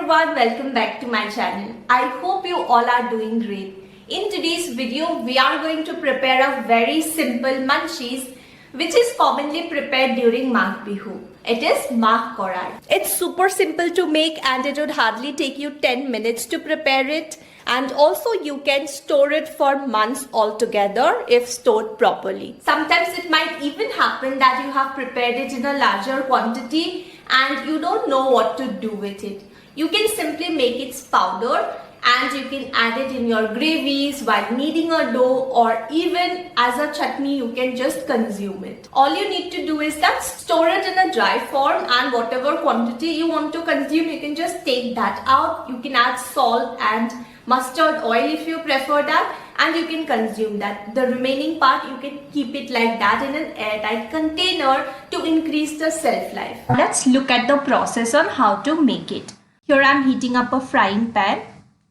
everyone, welcome back to my channel. I hope you all are doing great. In today's video, we are going to prepare a very simple munchies which is commonly prepared during Magh Bihu. It is Mah Korai. It's super simple to make and it would hardly take you 10 minutes to prepare it. And also you can store it for months altogether if stored properly. Sometimes it might even happen that you have prepared it in a larger quantity and you don't know what to do with it. You can simply make its powder and you can add it in your gravies while kneading a dough, or even as a chutney you can just consume it. All you need to do is that store it in a dry form, and whatever quantity you want to consume you can just take that out. You can add salt and mustard oil if you prefer that, and you can consume that. The remaining part you can keep it like that in an airtight container to increase the shelf life. Let's look at the process on how to make it. Here I am heating up a frying pan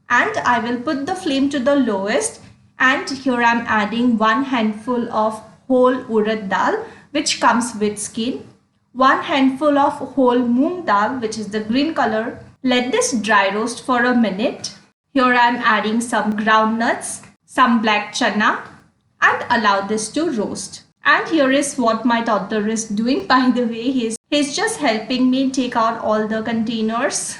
and I will put the flame to the lowest, and here I am adding 1 handful of whole urad dal which comes with skin, 1 handful of whole moong dal which is the green color. Let this dry roast for a minute. Here I am adding some groundnuts, some black chana, and allow this to roast. And here is what my toddler is doing, by the way. He's just helping me take out all the containers.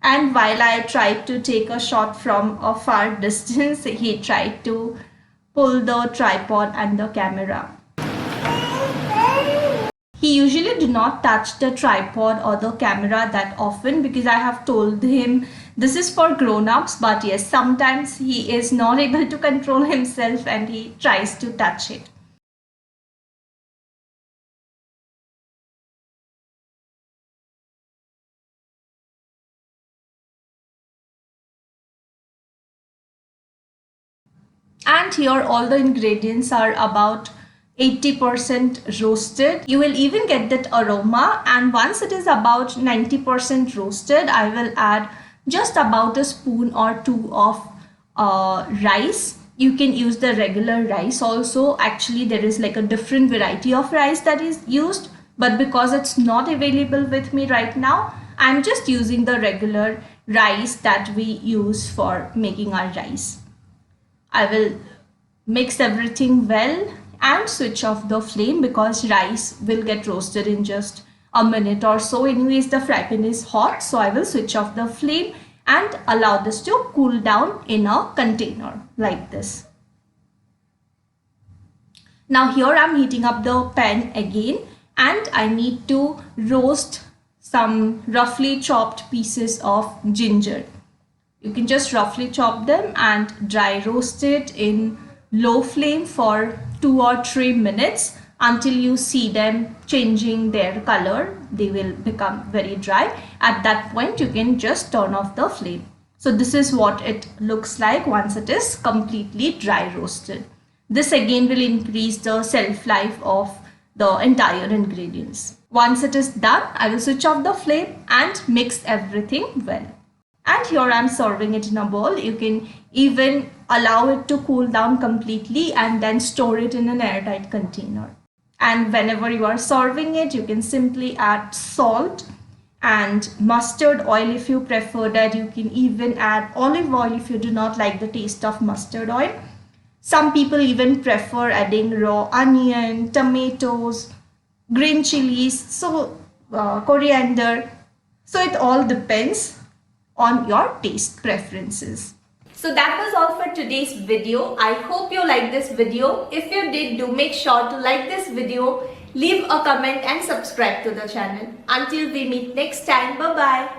And while I tried to take a shot from a far distance, he tried to pull the tripod and the camera. He usually do not touch the tripod or the camera that often because I have told him this is for grown-ups, but yes, sometimes he is not able to control himself and he tries to touch it. And here all the ingredients are about 80% roasted. You will even get that aroma, and once it is about 90% roasted, I will add just about a spoon or two of rice. You can use the regular rice also. Actually, there is like a different variety of rice that is used, but because it's not available with me right now, I'm just using the regular rice that we use for making our rice. I will mix everything well and switch off the flame because rice will get roasted in just a minute or so. Anyways, the fry pan is hot, so I will switch off the flame and allow this to cool down in a container like this. Now here I am heating up the pan again, and I need to roast some roughly chopped pieces of ginger. You can just roughly chop them and dry roast it in low flame for 2 or 3 minutes until you see them changing their color. They will become very dry. At that point you can just turn off the flame. So this is what it looks like once it is completely dry roasted. This again will increase the shelf life of the entire ingredients. Once it is done, I will switch off the flame and mix everything well. And here I am serving it in a bowl. You can even allow it to cool down completely and then store it in an airtight container. And whenever you are serving it, you can simply add salt and mustard oil if you prefer that. You can even add olive oil if you do not like the taste of mustard oil. Some people even prefer adding raw onion, tomatoes, green chilies, coriander. So it all depends on your taste preferences. So that was all for today's video. I hope you liked this video. If you did, do make sure to like this video, leave a comment and subscribe to the channel. Until we meet next time, bye bye.